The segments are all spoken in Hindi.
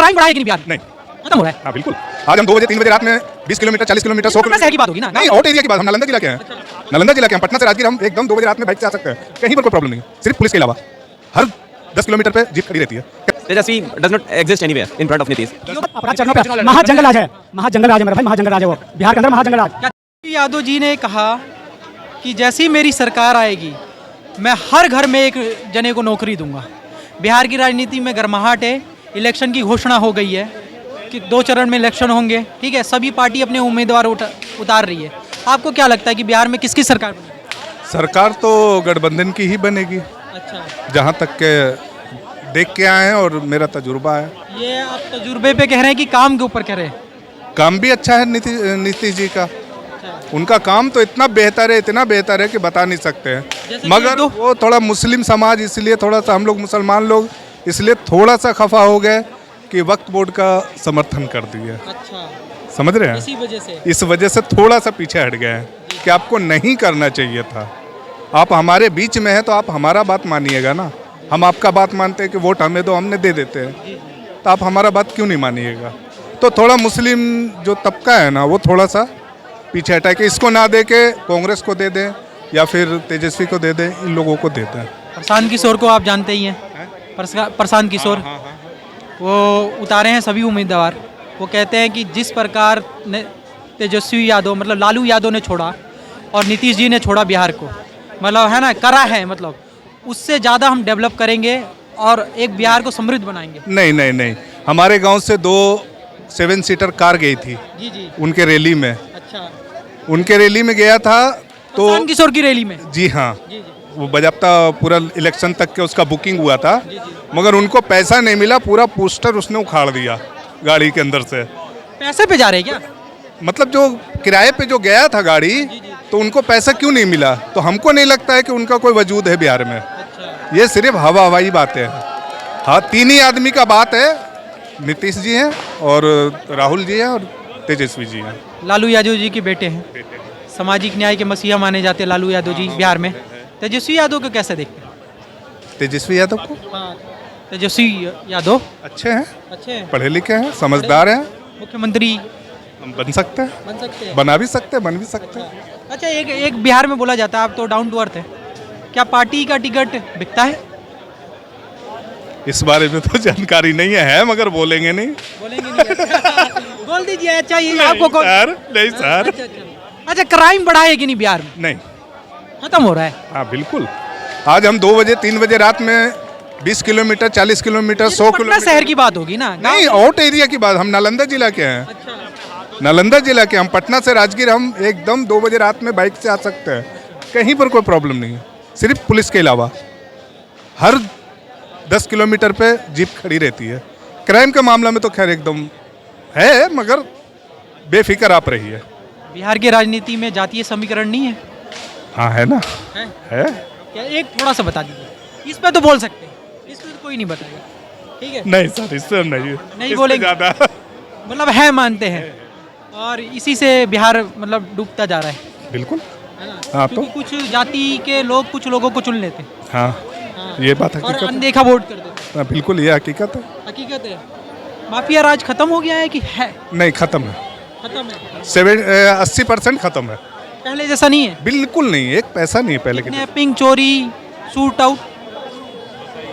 क्राइम बढ़ा है कि नहीं बिहार में? नहीं। खत्म हो रहा है? हाँ बिल्कुल। आज हम 2 बजे 3 बजे रात में 20 किलोमीटर 40 किलोमीटर 100 पटना शहर की बात होगी ना? नहीं, आउट एरिया की बात। हम नालंदा जिला के हैं। नालंदा जिला के हम पटना से राजगीर हम एकदम 2 बजे रात में बाइक से आ सकते हैं, कहीं पर कोई प्रॉब्लम नहीं, सिर्फ पुलिस के अलावा हर 10 किलोमीटर पे जीप खड़ी रहती है। तेजस्वी does not exist anywhere in front of Nitish. अपराध चरणों पे महाजंगल राज है, महाजंगल राज है मेरा भाई, महाजंगल राज है वो बिहार के अंदर, महाजंगल राज। यादव जी ने कहा कि जैसी मेरी सरकार आएगी मैं हर घर में एक जने को नौकरी दूंगा। बिहार की राजनीति में गर्माहट है, इलेक्शन की घोषणा हो गई है कि 2 चरण में इलेक्शन होंगे, ठीक है। सभी पार्टी अपने उम्मीदवार उतार रही है। आपको क्या लगता है कि बिहार में किसकी सरकार बनेगी? सरकार तो गठबंधन की ही बनेगी, अच्छा, जहाँ तक के देख के आए हैं और मेरा तजुर्बा है। ये आप तजुर्बे पे कह रहे हैं कि काम के ऊपर कह रहे हैं? काम भी अच्छा है नीतीश जी का, उनका काम तो इतना बेहतर है कि बता नहीं सकते हैं। मगर वो थोड़ा मुस्लिम समाज, इसलिए थोड़ा सा हम लोग मुसलमान लोग इसलिए थोड़ा सा खफा हो गए कि वक्फ बोर्ड का समर्थन कर दिए। अच्छा, समझ रहे हैं? इसी वजह से इस वजह से थोड़ा सा पीछे हट गए हैं कि आपको नहीं करना चाहिए था। आप हमारे बीच में हैं तो आप हमारा बात मानिएगा ना। हम आपका बात मानते हैं कि वोट हमें दो, हमने दे देते हैं, तो आप हमारा बात क्यों नहीं मानिएगा? तो थोड़ा मुस्लिम जो तबका है ना, वो थोड़ा सा पीछे हटा के इसको ना दे के कांग्रेस को दे दें या फिर तेजस्वी को दे दें, इन लोगों को दे दें। प्रशांत किशोर को आप जानते ही हैं, प्रशांत किशोर, वो उतारे हैं सभी उम्मीदवार। वो कहते हैं कि जिस प्रकार ने तेजस्वी यादव मतलब लालू यादव ने छोड़ा और नीतीश जी ने छोड़ा बिहार को, मतलब है ना, करा है, मतलब उससे ज़्यादा हम डेवलप करेंगे और एक बिहार को समृद्ध बनाएंगे। नहीं, हमारे गांव से 2 7 सीटर कार गई थी जी उनके रैली में। अच्छा, उनके रैली में गया था तो प्रशांत किशोर की रैली में? जी हाँ, जी। वो बजाबता पूरा इलेक्शन तक के उसका बुकिंग हुआ था, मगर उनको पैसा नहीं मिला, पूरा पोस्टर उसने उखाड़ दिया गाड़ी के अंदर से। पैसे पे जा रहे हैं क्या? मतलब जो किराए पे जो गया था गाड़ी, तो उनको पैसा क्यों नहीं मिला? तो हमको नहीं लगता है कि उनका कोई वजूद है बिहार में। ये सिर्फ हवाई बातें हैं। हाँ, 3 ही आदमी का बात है, नीतीश जी हैं और राहुल जी हैं और तेजस्वी जी हैं। लालू यादव जी के बेटे हैं, सामाजिक न्याय के मसीहा माने जाते हैं लालू यादव जी बिहार में। तेजस्वी यादव को कैसे देखते हैं? तेजस्वी यादव को तेजस्वी यादव अच्छे हैं, अच्छे हैं, पढ़े लिखे हैं, समझदार हैं, मुख्यमंत्री हम बन सकते हैं, बन सकते हैं, बना भी सकते हैं, बन भी सकते हैं। अच्छा, एक बिहार में बोला जाता है, आप तो डाउन टू अर्थ है, क्या पार्टी का टिकट बिकता है? इस बारे में तो जानकारी नहीं है, मगर बोलेंगे नहीं। बोलेंगे नहीं? बोल दीजिए। अच्छा, ये आपको कौन? नहीं सर। अच्छा, क्राइम बढ़ा है कि नहीं बिहार में? नहीं, खत्म हो रहा है? हाँ बिल्कुल। आज हम 2 बजे 3 बजे रात में 20 किलोमीटर 40 किलोमीटर 100 पटना किलोमीटर शहर की बात होगी ना? नहीं, आउट एरिया की बात। हम नालंदा जिला के हैं। अच्छा, नालंदा जिला के हम पटना से राजगीर हम एकदम 2 बजे रात में बाइक से आ सकते हैं, कहीं पर कोई प्रॉब्लम नहीं है, सिर्फ पुलिस के अलावा हर 10 किलोमीटर पे जीप खड़ी रहती है। क्राइम के मामला में तो खैर एकदम है, मगर बेफिक्र आप रही है। बिहार की राजनीति में जातीय समीकरण नहीं है? हाँ है ना, है? है। क्या एक थोड़ा सा बता दीजिए, इस पे तो बोल सकते हैं, इस पे तो कोई नहीं बताएगा, ठीक है? नहीं सर, इससे नहीं बोलेंगे ज़्यादा। मतलब है, मानते हैं, और इसी से बिहार मतलब डूबता जा रहा है। बिल्कुल। है ना? हाँ, तो क्योंकि कुछ जाति के लोग कुछ लोगों को चुन लेते हैं। हाँ, ये बात और हकीकत है। अनदेखा वोट कर देते हैं। हाँ, बिल्कुल ये हकीकत है। हकीकत है। माफिया राज खत्म हो गया है कि है? नहीं, खत्म है। खत्म है। 80% खत्म है। पहले जैसा नहीं है? बिल्कुल नहीं, एक पैसा नहीं है पहले के। किडनैपिंग, चोरी, शूट आउट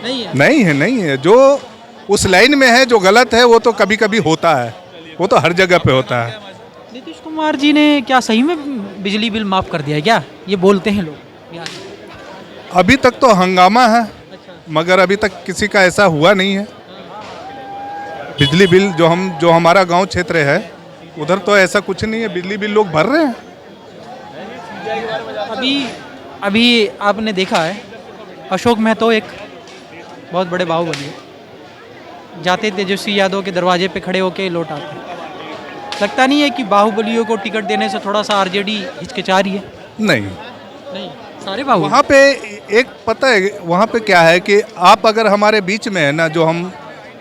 नहीं है? नहीं है। जो उस लाइन में है जो गलत है, वो तो कभी कभी होता है, वो तो हर जगह पे होता है। नीतीश कुमार जी ने क्या सही में बिजली बिल माफ कर दिया है क्या? ये बोलते हैं लोग बिहार में। अभी तक तो हंगामा है, मगर अभी तक किसी का ऐसा हुआ नहीं है। बिजली बिल जो हमारा गांव क्षेत्र है उधर तो ऐसा कुछ नहीं है, बिजली बिल लोग भर रहे हैं। अभी आपने देखा है, अशोक महतो एक बहुत बड़े बाहुबली है, जाते तेजस्वी यादव के दरवाजे पे खड़े होके लौट आते हैं। लगता नहीं है कि बाहुबलियों को टिकट देने से थोड़ा सा आरजेडी हिचकिचा रही है? नहीं, सारे बाहुबली। वहाँ पे एक पता है वहाँ पे क्या है कि आप अगर हमारे बीच में है ना, जो हम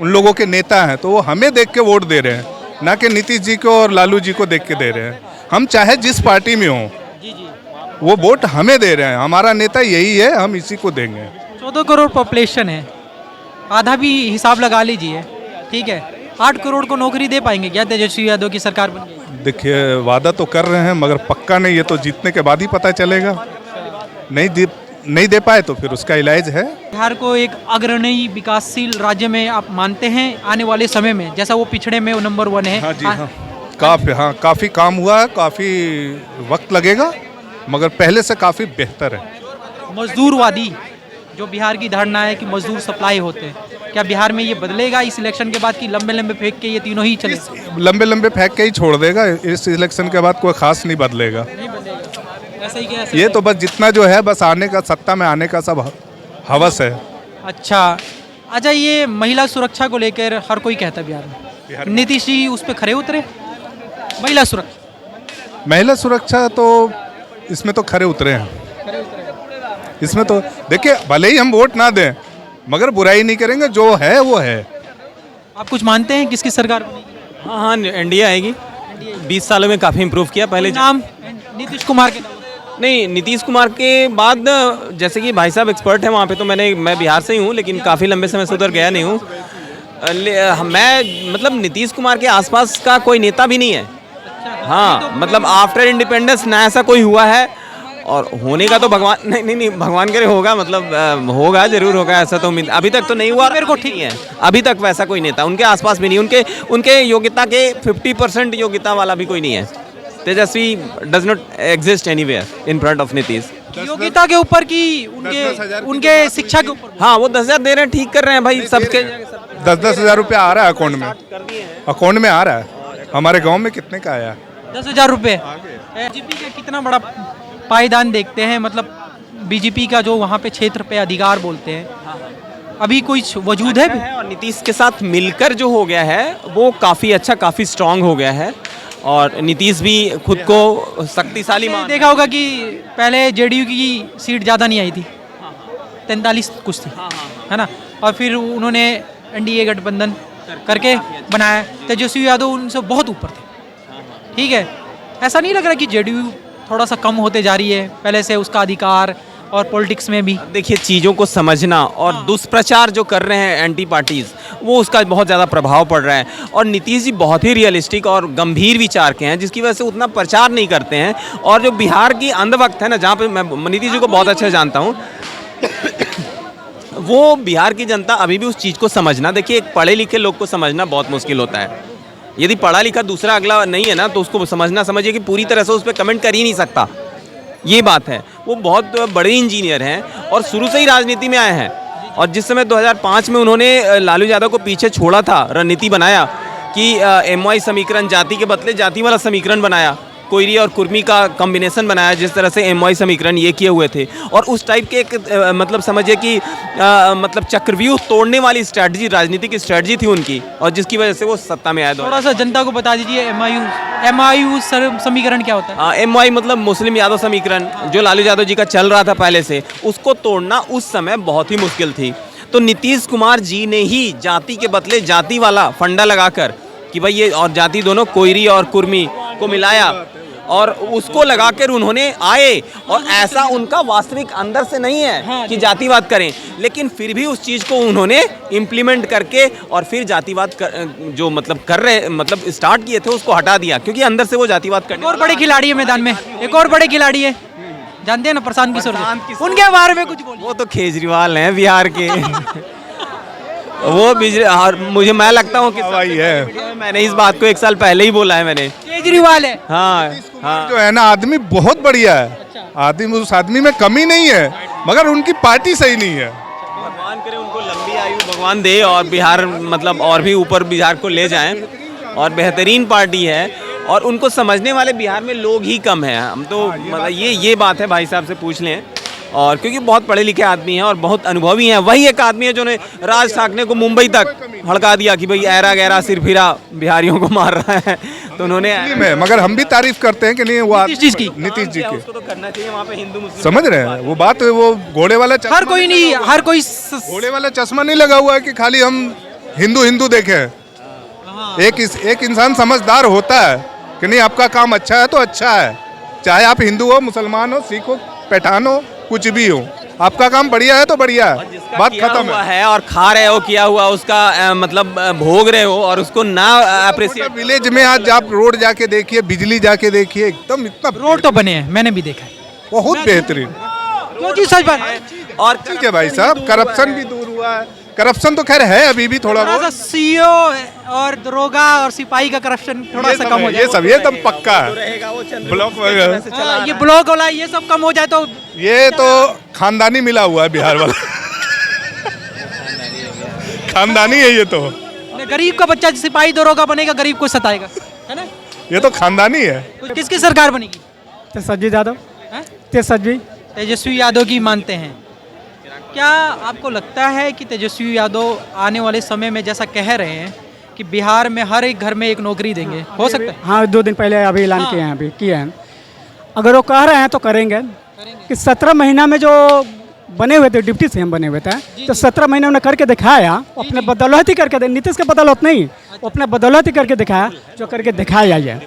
उन लोगों के नेता हैं, तो वो हमें देख के वोट दे रहे हैं, ना कि नीतीश जी को और लालू जी को देख के दे रहे हैं। हम चाहे जिस पार्टी में हों, वो वोट हमें दे रहे हैं, हमारा नेता यही है, हम इसी को देंगे। 14 करोड़ पॉपुलेशन है, आधा भी हिसाब लगा लीजिए, ठीक है। 8 करोड़ को नौकरी दे पाएंगे क्या तेजस्वी यादव की सरकार बन गई? देखिए वादा तो कर रहे हैं मगर पक्का नहीं, ये तो जीतने के बाद ही पता चलेगा। नहीं दे पाए तो फिर उसका इलाज है। बिहार को एक अग्रणी विकासशील राज्य में आप मानते हैं आने वाले समय में, जैसा वो पिछड़े में वो नंबर 1 है? हाँ जी हाँ, काफ़ी काम हुआ है, काफ़ी वक्त लगेगा मगर पहले से काफ़ी बेहतर है। मजदूरवादी जो बिहार की धारणा है कि मजदूर सप्लाई होते हैं, क्या बिहार में ये बदलेगा इस इलेक्शन के बाद कि लंबे लंबे फेंक के ये तीनों ही चले? लंबे फेंक के ही छोड़ देगा, इस इलेक्शन के बाद कोई खास नहीं बदलेगा। नहीं बदलेगा, ऐसा ही क्या? ये तो बस जितना जो है बस आने का, सत्ता में आने का सब हवस है। अच्छा, ये महिला सुरक्षा को लेकर हर कोई कहता है बिहार में, नीतीश जी उस पर खरे उतरे? महिला सुरक्षा तो इसमें तो खरे उतरे हैं। इसमें तो देखिए भले ही हम वोट ना दें मगर बुराई नहीं करेंगे, जो है वो है। आप कुछ मानते हैं किसकी सरकार बनेगी? हाँ, एनडीए आएगी। 20 सालों में काफ़ी इम्प्रूव किया। पहले नाम नीतीश कुमार के नहीं, नीतीश कुमार के बाद जैसे कि भाई साहब एक्सपर्ट हैं वहाँ पे, तो मैं बिहार से ही हूँ लेकिन काफ़ी लंबे समय से उधर गया नहीं हूँ। मैं मतलब नीतीश कुमार के आसपास का कोई नेता भी नहीं है। हाँ, मतलब आफ्टर इंडिपेंडेंस ना ऐसा कोई हुआ है, और होने का तो भगवान नहीं भगवान करे होगा, मतलब होगा, जरूर होगा, ऐसा तो उम्मीद अभी तक तो नहीं हुआ मेरे को। ठीक है, अभी तक वैसा कोई नेता उनके आसपास भी नहीं, उनके योग्यता के 50% योग्यता वाला भी कोई नहीं है। Tejashwi does not exist anywhere in front of Nitish. योग्यता के ऊपर की उनके शिक्षा के ऊपर? हाँ, वो 10,000 दे रहे हैं, ठीक कर रहे हैं भाई। सबके 10-10 हज़ार रुपया आ रहा है अकाउंट में आ रहा है। हमारे गांव में कितने का आया? 10,000 रुपये। बीजेपी का कितना बड़ा पायदान देखते हैं, मतलब बीजेपी का जो वहाँ पे क्षेत्र पे अधिकार बोलते हैं, अभी कोई वजूद है भी? और नीतीश के साथ मिलकर जो हो गया है वो काफ़ी अच्छा, काफ़ी स्ट्रांग हो गया है, और नीतीश भी खुद को शक्तिशाली देखा होगा कि पहले जेडीयू की सीट ज़्यादा नहीं आई थी, 43 कुछ थी, है ना, और फिर उन्होंने एनडीए गठबंधन करके बनाया। तेजस्वी यादव उनसे बहुत ऊपर थे। ठीक है, ऐसा नहीं लग रहा कि जेडीयू थोड़ा सा कम होते जा रही है पहले से उसका अधिकार, और पॉलिटिक्स में भी? देखिए, चीज़ों को समझना और दुष्प्रचार जो कर रहे हैं एंटी पार्टीज़, वो उसका बहुत ज़्यादा प्रभाव पड़ रहा है। और नीतीश जी बहुत ही रियलिस्टिक और गंभीर विचार के हैं, जिसकी वजह से उतना प्रचार नहीं करते हैं। और जो बिहार की अंधभक्त है ना, जहाँ पे मैं नीतीश जी को बहुत अच्छे जानता हूँ वो बिहार की जनता अभी भी उस चीज़ को समझना, देखिए एक पढ़े लिखे लोग को समझना बहुत मुश्किल होता है। यदि पढ़ा लिखा दूसरा अगला नहीं है ना, तो उसको समझिए कि पूरी तरह से उस पर कमेंट कर ही नहीं सकता। ये बात है। वो बहुत बड़े इंजीनियर हैं और शुरू से ही राजनीति में आए हैं, और जिस समय 2005 में उन्होंने लालू यादव को पीछे छोड़ा था, रणनीति बनाया कि MY समीकरण, जाति के बदले जाति वाला समीकरण बनाया, कोयरी और कुर्मी का कॉम्बिनेशन बनाया, जिस तरह से MY समीकरण ये किए हुए थे, और उस टाइप के एक मतलब समझिए कि मतलब चक्रव्यूह तोड़ने वाली स्ट्रैटेजी, राजनीतिक स्ट्रैटेजी थी उनकी, और जिसकी वजह से वो सत्ता में आए। थोड़ा सा जनता को बता दीजिए MIU समीकरण क्या होता है? MY मतलब मुस्लिम यादव समीकरण, जो लालू यादव जी का चल रहा था पहले से, उसको तोड़ना उस समय बहुत ही मुश्किल थी। तो नीतीश कुमार जी ने ही जाति के बदले जाति वाला फंडा लगाकर कि भाई ये और जाति दोनों कोयरी और कुर्मी को मिलाया, और उसको लगाकर उन्होंने आए, और ऐसा उनका वास्तविक अंदर से नहीं है कि जातिवाद करें, लेकिन फिर भी उस चीज़ को उन्होंने इम्प्लीमेंट करके और फिर जातिवाद जो मतलब स्टार्ट किए थे उसको हटा दिया, क्योंकि अंदर से वो जातिवाद करने। और बड़े खिलाड़ी है मैदान में, एक और बड़े खिलाड़ी है, जानते हैं ना, प्रशांत किशोर, उनके बारे में कुछ बोलिए। वो तो केजरीवाल हैं बिहार के वो और मुझे मैं लगता हूँ कि है। मैंने इस बात को 1 साल पहले ही बोला है मैंने। केजरीवाल है। हाँ, जो है ना, आदमी बहुत बढ़िया है। आदमी, उस आदमी में कमी नहीं है, मगर उनकी पार्टी सही नहीं है। भगवान करे उनको लंबी आयु भगवान दे, और बिहार मतलब और भी ऊपर बिहार को ले जाएं, और बेहतरीन पार्टी है, और उनको समझने वाले बिहार में लोग ही कम हैं। हम तो मतलब ये बात है, भाई साहब से पूछ लें, और क्योंकि बहुत पढ़े लिखे आदमी हैं और बहुत अनुभवी हैं। वही एक आदमी है जो ने राज ठाकरे को मुंबई तक भड़का दिया कि भाई ऐरा गहरा सिरफिरा बिहारियों को मार रहा है, तो उन्होंने। मगर हम भी तारीफ करते हैं कि नहीं, वो नीतीश जी की उसको तो करना चाहिए वहाँ पे हिंदू मुस्लिम। समझ रहे हैं वो बात, वो घोड़े वाला हर कोई नहीं, हर कोई घोड़े वाला चश्मा नहीं लगा हुआ है कि खाली हम हिंदू देखें। एक इंसान समझदार होता है कि नहीं, आपका काम अच्छा है तो अच्छा है, चाहे आप हिंदू हो, मुसलमान हो, सिख हो, पठान हो, कुछ भी हो, आपका काम बढ़िया है तो बढ़िया है, बात किया खत्म हुआ है। है और खा रहे हो किया हुआ उसका मतलब भोग रहे हो और उसको ना अप्रिशिएट। विलेज में आज आप रोड जाके देखिए, बिजली जाके देखिए, एकदम इतना रोड तो बने हैं, मैंने भी देखा है। बहुत बेहतरीन। क्यों जी, सच बात। और ठीक है भाई साहब, करप्शन भी दूर हुआ है। करप्शन तो खैर है अभी भी थोड़ा थोड़ा सा बहुत, सीईओ और दरोगा और सिपाही का करप्शन थोड़ा सा कम हो जाए। ये सब एकदम पक्का है। रहेगा वो ब्लॉक हाँ, ये ब्लॉक वाला ये सब कम हो जाए तो ये तो खानदानी मिला हुआ है बिहार वाला। खानदानी है ये तो, गरीब का बच्चा सिपाही दरोगा बनेगा, गरीब को सताएगा, है ना। ये तो खानदानी है। तो किसकी सरकार बनेगी? तेजस्वी यादव, हैं? तेजस्वी। तेजस्वी यादव की मानते हैं। क्या आपको लगता है कि तेजस्वी यादव आने वाले समय में जैसा कह रहे हैं कि बिहार में हर एक घर में एक नौकरी देंगे, हो सकता है? हाँ, 2 दिन पहले अभी ऐलान किए हैं, अभी किए हैं। अगर वो कह रहे हैं तो करेंगे कि 17 महीना में जो बने हुए थे, डिप्टी सीएम बने हुए थे, तो 17 महीने उन्हें करके दिखाया, अपने बदौलत ही करके, नीतीश के बदौलत नहीं, वो अपने बदौलत ही करके दिखाया, जो करके दिखाया है।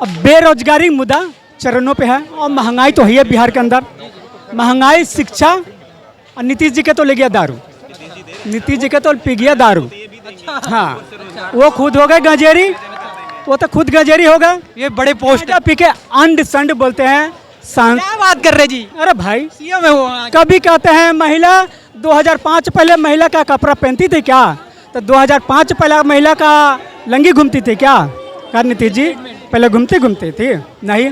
अब बेरोजगारी मुद्दा चरणों पे है और महंगाई तो है बिहार के अंदर। महंगाई, शिक्षा, और नीतीश जी के तो ले गया दारू, नीतीश जी के तो पी गया दारू। हाँ, वो खुद हो गए गंजेरी, वो तो खुद गंजेरी हो गए। ये बड़े पोस्ट पी के अंड संड बोलते हैं। क्या बात कर रहे जी? अरे भाई, सीएम है वो। कभी कहते हैं महिला 2005 पहले महिला का कपड़ा पहनती थी क्या, तो 2005 पहले महिला का लंगी घूमती थी क्या? क्या नीतीश जी पहले घूमती थी? नहीं।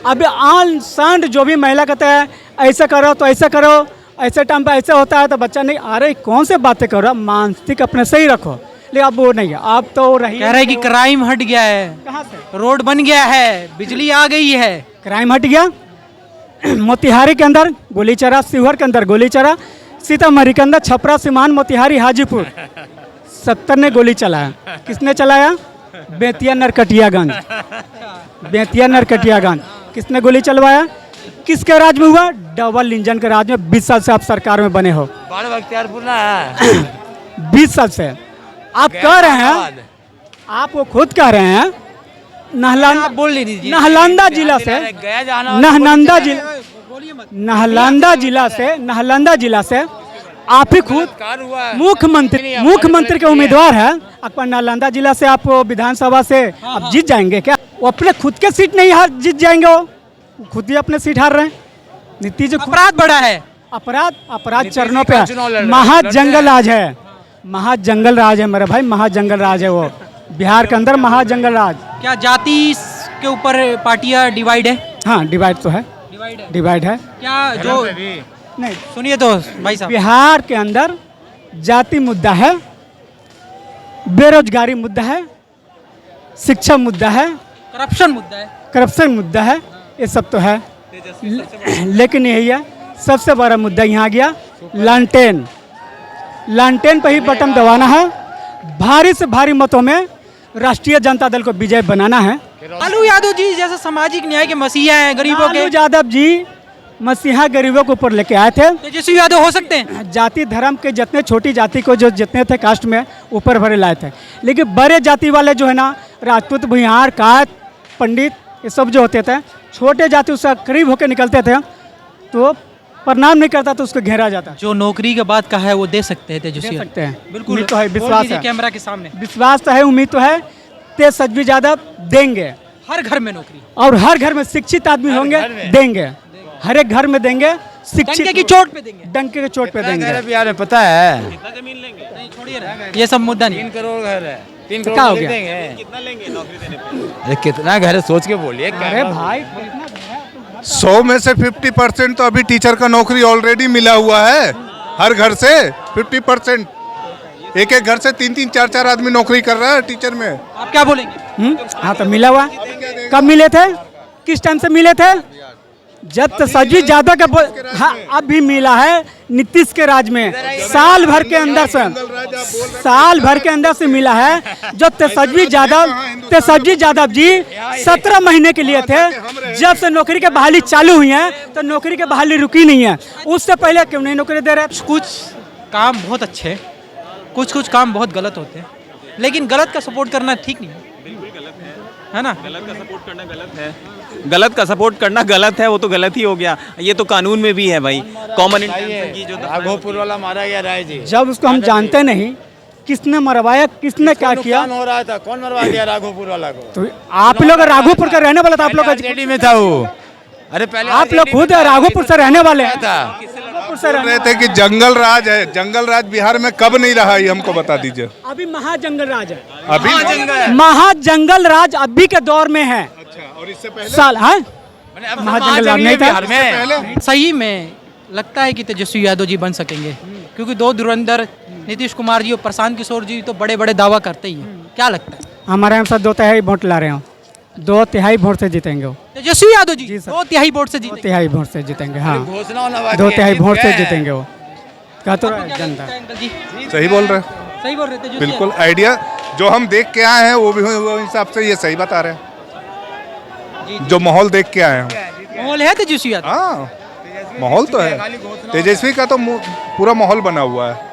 अब आन सांड जो भी महिला कहते हैं ऐसे करो तो ऐसे करो, ऐसे टाइम पे ऐसे होता है तो बच्चा नहीं। अरे कौन से बातें करो, मानसिक अपने सही रखो। लेकिन अब वो नहीं है, अब तो रही कह रहे हैं कि क्राइम हट गया है, कहाँ से रोड बन गया है, बिजली आ गई है। क्राइम हट गया। मोतिहारी के अंदर गोली चला, शिवहर के अंदर गोली चला, सीतामढ़ी के अंदर छपरा, सीमान, मोतिहारी, हाजीपुर 70 ने गोली चलाया। किसने चलाया? बेतिया नरकटियागंज, बेतिया नरकटियागंज किसने गोली चलवाया? किसके राज में हुआ? डबल इंजन के राज में। 20 साल से आप सरकार में बने हो, 20 साल से आप कह रहे हैं, आप वो खुद कह रहे हैं नालंदा जिला से, नालंदा जिला से आप ही खुद मुख्यमंत्री के उम्मीदवार हैं। आपका नालंदा जिला से आप विधानसभा से आप जीत जाएंगे क्या? वो अपने खुद के सीट नहीं हार जीत जाएंगे, वो खुद ही अपने सीट हार रहे हैं। नीतीश जी अपराध बड़ा है, अपराध चरणों पे है। महाजंगल राज है, महाजंगल राज है मेरे भाई, महाजंगल राज है वो बिहार के अंदर, महाजंगल राज। क्या जाति के ऊपर पार्टियां डिवाइड है? हाँ, डिवाइड तो है, डिवाइड है। क्या जो नहीं सुनिए तो भाई साहब, बिहार के अंदर जाति मुद्दा है, बेरोजगारी मुद्दा है, शिक्षा मुद्दा है, करप्शन मुद्दा है, ये सब तो है। लेकिन यही है सबसे बड़ा मुद्दा यहाँ आ गया, लालटेन पे ही बटन दबाना है। भारी से भारी मतों में राष्ट्रीय जनता दल को विजय बनाना है। लालू यादव जी जैसे सामाजिक न्याय के मसीहा हैं, गरीबों के। लालू यादव जी मसीहा गरीबों को ऊपर लेके आए थे। तेजस्वी यादव हो सकते हैं? जाति धर्म के जितने छोटी जाति को जो जितने थे कास्ट में ऊपर भरे लाए थे, लेकिन बड़े जाति वाले जो है ना, राजपूत, भुइहार, कायत, पंडित, ये सब जो होते थे, छोटे जाति उससे करीब होकर निकलते थे तो प्रणाम नहीं करता तो उसको घेरा जाता। जो नौकरी के बाद का है वो दे सकते हैं तेजस्वी? दे सकते हैं, बिल्कुल। उम्मीद तो है, विश्वास है, कैमरा के सामने विश्वास तो है, उम्मीद तो है। तेजस्वी यादव देंगे, हर घर में नौकरी, और हर घर में शिक्षित आदमी होंगे, देंगे, हर एक घर में देंगे। डंके की चोट पे देंगे, डंके की चोट पे देंगे। बिहार में पता है, नहीं छोड़िए ना, ये सब मुद्दा नहीं। 3 करोड़ घर है, 3 क्या करोड़ हो गया? देंगे। कितना लेंगे नौकरी देने पे? अरे कितना घर है सोच के बोलिए। अरे भाई 100 में से 50% तो अभी टीचर का नौकरी ऑलरेडी मिला हुआ है। हर घर से 50%, एक एक घर से 3-3, 4-4 आदमी नौकरी कर रहा है टीचर में। आप क्या बोलेंगे? हाँ, तो मिला हुआ। कब मिले थे? किस टाइम से मिले थे? जब तेजस्वी यादव का हाँ, अब भी मिला है नीतीश के राज में। साल भर के अंदर से मिला है। जो तेजस्वी यादव जी 17 महीने के लिए थे, जब से नौकरी की बहाली चालू हुई है तो नौकरी की बहाली रुकी नहीं है। उससे पहले क्यों नहीं नौकरी दे रहे? कुछ काम बहुत अच्छे, कुछ काम बहुत गलत होते हैं, लेकिन गलत का सपोर्ट करना ठीक नहीं है। है ना? गलत का सपोर्ट करना गलत है, गलत का सपोर्ट करना गलत है, वो तो गलत ही हो गया। ये तो कानून में भी है भाई, कॉमन इंटेंशन की जो राघोपुर वाला मारा गया राय जी। जब उसको हम जानते नहीं किसने मरवाया, किसने क्या किया, नुकसान हो रहा था, कौन मरवा दिया राघोपुर वाला को? तो आप लोग राघोपुर का रहने वाला था, आप लोग आरजेडी में था वो। अरे पहले आप लोग खुद राघोपुर से रहने वाले हैं। था। राघोपुर से बोल रहे थे कि जंगल राज है, जंगल राज बिहार में कब नहीं रहा, ये हमको बता दीजिए। अभी महाजंगल राज है, अभी महाजंगल राज अभी के दौर में है। अच्छा, और इससे पहले साल है महाजंगल राज नहीं था बिहार में। सही में लगता है कि तेजस्वी यादव जी बन सकेंगे, क्योंकि दो धुरंधर नीतीश कुमार जी और प्रशांत किशोर जी तो बड़े बड़े दावा करते ही हैं। क्या लगता है? हमारे यहाँ साथ 2/3 वोट ला रहे हो, 2/3 वोट से जीतेंगे वो, तेजस्वी यादव जी जी सर। 2/3 वोट से जीते। 2/3 वोट से जीतेंगे। हाँ, घोषणा होना बाकी है, 2/3 वोट से जीत गए। जीतेंगे वो। क्या तो जनता अंकल जी सही बोल रहे हैं, सही बोल रहे थे। बिल्कुल आइडिया जो हम देख के आए हैं वो भी वो हिसाब से ये सही बता रहे हैं, जो माहौल देख के आए हैं। माहौल है तेजस्वी यादव। हाँ, माहौल तो है, तेजस्वी का तो पूरा माहौल बना हुआ है।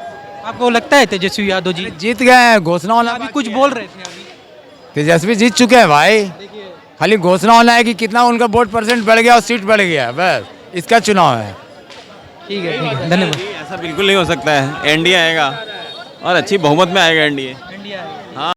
आपको लगता है तेजस्वी यादव जी? जीत गए हैं, घोषणा होना अभी कुछ बोल रहे थे अभी। तेजस्वी जीत चुके हैं भाई। खाली घोषणा होना है कि कितना उनका वोट परसेंट बढ़ गया और सीट बढ़ गया, बस इसका चुनाव है। ठीक है, धन्यवाद। ऐसा बिल्कुल नहीं हो सकता है, एनडीए आएगा और अच्छी बहुमत में आएगा एनडीए। इंडिया है। हाँ।